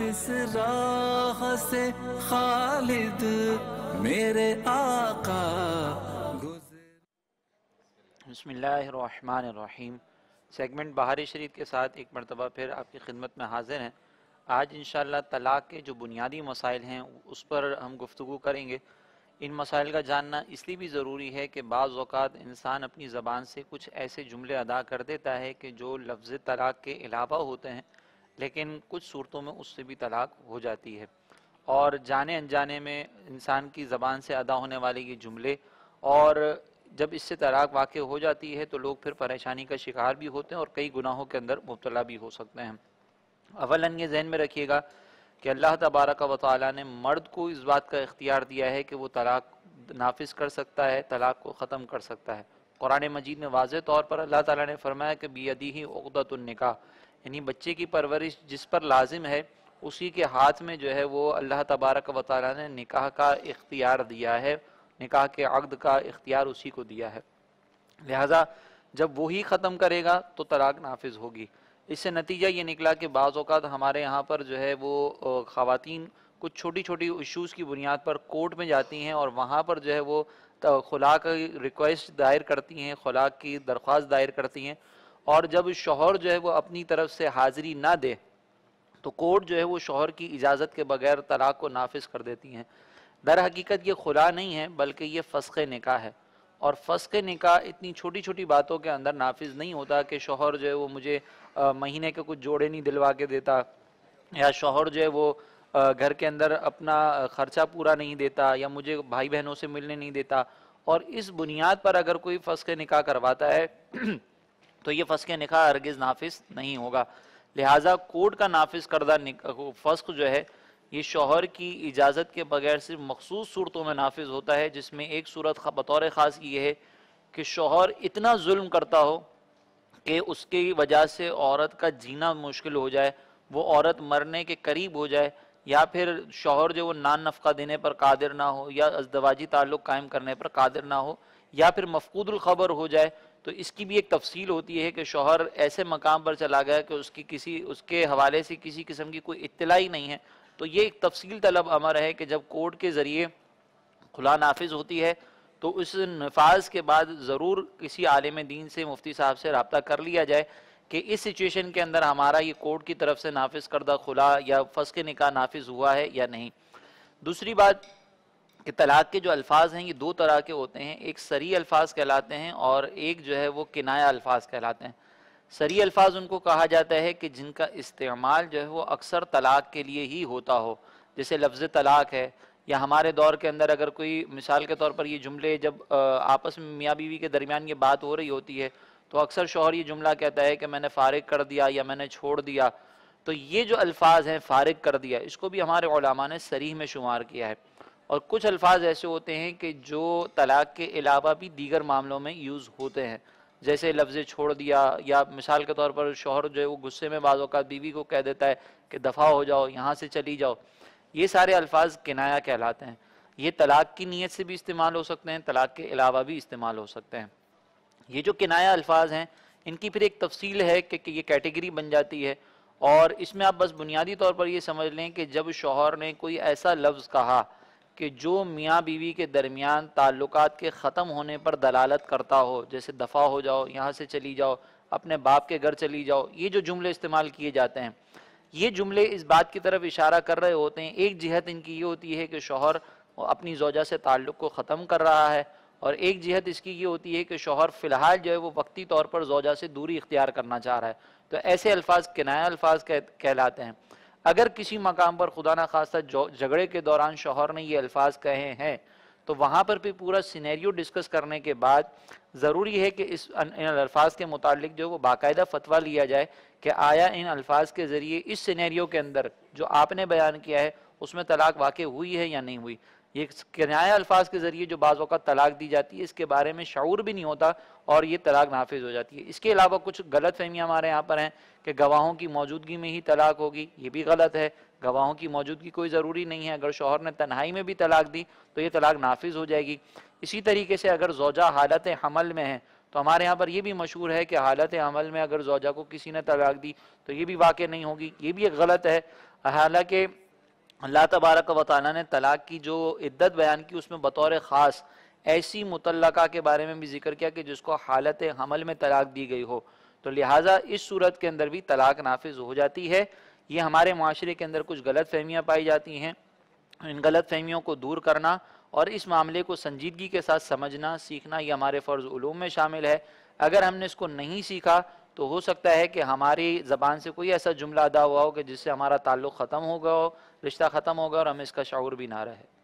इस राह से खालिद मेरे आका गुजर। बिस्मिल्लाहिर्रहमानिर्रहीम। सेगमेंट बहार शरीफ के साथ एक मरतबा फिर आपकी खिदमत में हाजिर हैं। आज इंशाअल्लाह तलाक़ के जो बुनियादी मसाइल हैं उस पर हम गुफ्तगू करेंगे। इन मसाइल का जानना इसलिए भी ज़रूरी है कि बाज़ औक़ात इंसान अपनी ज़बान से कुछ ऐसे जुमले अदा कर देता है कि जो लफ्ज़ तलाक़ के अलावा होते हैं, लेकिन कुछ सूरतों में उससे भी तलाक़ हो जाती है। और जाने अनजाने में इंसान की ज़बान से अदा होने वाले ये जुमले, और जब इससे तलाक़ वाक़ई हो जाती है तो लोग फिर परेशानी का शिकार भी होते हैं और कई गुनाहों के अंदर मुब्तला भी हो सकते हैं। अवलन ये ज़हन में रखिएगा कि अल्लाह तबारक व तआला ने मर्द को इस बात का इख्तियार दिया है कि वो तलाक़ नाफिज कर सकता है, तलाक़ को ख़त्म कर सकता है। कुरान मजीद में वाज़ेह तौर पर अल्लाह ताला ने फरमाया कि बियदिही उक़दतुन निकाह, यानी बच्चे की परवरिश जिस पर लाजिम है उसी के हाथ में जो है वो अल्लाह तबारक व तआला ने निकाह का इख्तियार दिया है, निकाह के अक़्द का इख्तियार उसी को दिया है। लिहाजा जब वही ख़त्म करेगा तो तलाक़ नाफिज होगी। इससे नतीजा ये निकला कि बाज़ औक़ात हमारे यहाँ पर जो है वो ख़वातीन कुछ छोटी छोटी इशूज़ की बुनियाद पर कोर्ट में जाती हैं और वहाँ पर जो है वो खुला की रिक्वेस्ट दायर करती हैं, खुला की दरख्वास्त दायर करती हैं, और जब शौहर जो है वो अपनी तरफ से हाज़िरी ना दे तो कोर्ट जो है वो शौहर की इजाज़त के बगैर तलाक़ को नाफिज कर देती हैं। दर हकीकत ये खुला नहीं है बल्कि ये फ़स्ख़ निकाह है, और फ़स्ख़ निकाह इतनी छोटी छोटी बातों के अंदर नाफिज नहीं होता कि शौहर जो है वो मुझे महीने के कुछ जोड़े नहीं दिलवा के देता, या शौहर जो है वो घर के अंदर अपना ख़र्चा पूरा नहीं देता, या मुझे भाई बहनों से मिलने नहीं देता, और इस बुनियाद पर अगर कोई फ़स्ख़ निकाह करवाता है तो ये फ़स्ख़ निकाह हरगिज़ नाफिज नहीं होगा। लिहाजा कोर्ट का नाफिज करदा फ़स्ख़ जो है ये शौहर की इजाज़त के बगैर सिर्फ मखसूस सूरतों में नाफिज होता है, जिसमें एक सूरत बतौर ख़ास ये है कि शौहर इतना जुल्म करता हो कि उसकी वजह से औरत का जीना मुश्किल हो जाए, वो औरत मरने के करीब हो जाए, या फिर शौहर जो वो नान नफ़क़ा देने पर कादिर ना हो, या अज़दवाजी ताल्लुक़ कायम करने पर कादिर ना हो, या फिर मफ़क़ूदुल ख़बर हो जाए। तो इसकी भी एक तफसील होती है कि शौहर ऐसे मकाम पर चला गया कि उसके हवाले से किसी किस्म की कोई इत्तला ही नहीं है। तो ये एक तफसील तलब अमर है कि जब कोर्ट के ज़रिए खुला नाफिज होती है तो उस नफाज के बाद ज़रूर किसी आलिम दीन से, मुफ्ती साहब से रब्ता कर लिया जाए कि इस सिचुएशन के अंदर हमारा ये कोर्ट की तरफ से नाफिज करदा खुला या फ़स्ख़ निकाह नाफिज हुआ है या नहीं। दूसरी बात कि तलाक़ के जो अल्फाज हैं ये दो तरह के होते हैं, एक सरी अल्फाज कहलाते हैं और एक जो है वो किनाया अल्फाज कहलाते हैं। सरी अल्फाज उनको कहा जाता है कि जिनका इस्तेमाल जो है वो अक्सर तलाक़ के लिए ही होता हो, जैसे लफ्ज़ तलाक़ है, या हमारे दौर के अंदर अगर कोई मिसाल के तौर पर ये जुमले जब आपस में मियाँ बीवी के दरमियान ये बात हो रही होती है तो अक्सर शौहर ये जुमला कहता है कि मैंने फ़ारिग कर दिया या मैंने छोड़ दिया। तो ये जो अल्फाज हैं फ़ारिग कर दिया, इसको भी हमारे उलमा ने सरीह में शुमार किया है। और कुछ अल्फाज ऐसे होते हैं कि जो तलाक़ के अलावा भी दीगर मामलों में यूज़ होते हैं, जैसे लफ्ज़ छोड़ दिया, या मिसाल के तौर पर शौहर जो है वो गुस्से में बाज़ औक़ात बीवी को कह देता है कि दफ़ा हो जाओ, यहाँ से चली जाओ। ये सारे अल्फाज किनाया कहलाते हैं। ये तलाक़ की नीयत से भी इस्तेमाल हो सकते हैं, तलाक़ के अलावा भी इस्तेमाल हो सकते हैं। ये जो किनाया अल्फाज हैं इनकी फिर एक तफसील है कि ये कैटेगरी बन जाती है, और इसमें आप बस बुनियादी तौर पर ये समझ लें कि जब शौहर ने कोई ऐसा लफ्ज़ कहा कि जो मियाँ बीवी के दरमियान ताल्लुकात के ख़त्म होने पर दलालत करता हो, जैसे दफ़ा हो जाओ, यहाँ से चली जाओ, अपने बाप के घर चली जाओ, ये जो जुमले इस्तेमाल किए जाते हैं ये जुमले इस बात की तरफ इशारा कर रहे होते हैं। एक जिहत इनकी ये होती है कि शौहर अपनी ज़ौजा से ताल्लुक़ को ख़त्म कर रहा है, और एक जिहत इसकी ये होती है कि शौहर फ़िलहाल जो है वो वक्ती तौर पर ज़ौजा से दूरी इख्तियार करना चाह रहा है। तो ऐसे अल्फाज किनाया अल्फाज कहलाते हैं। अगर किसी मकाम पर खुदा न खास्ता झगड़े के दौरान शौहर ने ये अल्फाज कहे हैं तो वहाँ पर भी पूरा सिनेरियो डिस्कस करने के बाद ज़रूरी है कि इन अल्फाज के मुतालिक जो वो बाकायदा फतवा लिया जाए कि आया इन अल्फाज के ज़रिए इस सिनेरियो के अंदर जो आपने बयान किया है उसमें तलाक़ वाक़ई हुई है या नहीं हुई। ये किनाया अल्फाज के ज़रिए जो बाज़ औक़ात तलाक़ दी जाती है इसके बारे में शऊर भी नहीं होता और ये तलाक़ नाफिज हो जाती है। इसके अलावा कुछ गलत फहमियाँ हमारे यहाँ पर हैं कि गवाहों की मौजूदगी में ही तलाक़ होगी, ये भी गलत है। गवाहों की मौजूदगी कोई ज़रूरी नहीं है, अगर शौहर ने तन्हाई में भी तलाक़ दी तो ये तलाक़ नाफिज हो जाएगी। इसी तरीके से अगर ज़ौजा हालत हमल में है تو ہمارے یہاں پر یہ بھی مشہور ہے کہ حالت عمل میں اگر زوجہ کو کسی نے طلاق دی تو یہ بھی واقع نہیں ہوگی، یہ بھی ایک غلط ہے۔ حالانکہ اللہ تبارک و تعالیٰ نے طلاق کی جو عدت بیان کی اس میں بطور خاص ایسی مطلقہ کے بارے میں بھی ذکر کیا کہ جس کو حالت حمل میں طلاق دی گئی ہو، تو لہٰذا اس صورت کے اندر بھی طلاق نافذ ہو جاتی ہے۔ یہ ہمارے معاشرے کے اندر کچھ غلط فہمیاں پائی جاتی ہیں، ان غلط فہمیوں کو دور کرنا اور اس معاملے کو سنجیدگی کے ساتھ سمجھنا سیکھنا یہ ہمارے فرض علوم میں شامل ہے۔ اگر ہم نے اس کو نہیں سیکھا تو ہو سکتا ہے کہ ہماری زبان سے کوئی ایسا جملہ ادا ہوا ہو کہ جس سے ہمارا تعلق ختم ہو گیا ہو، رشتہ ختم ہو گیا اور ہمیں اس کا شعور بھی نہ رہے۔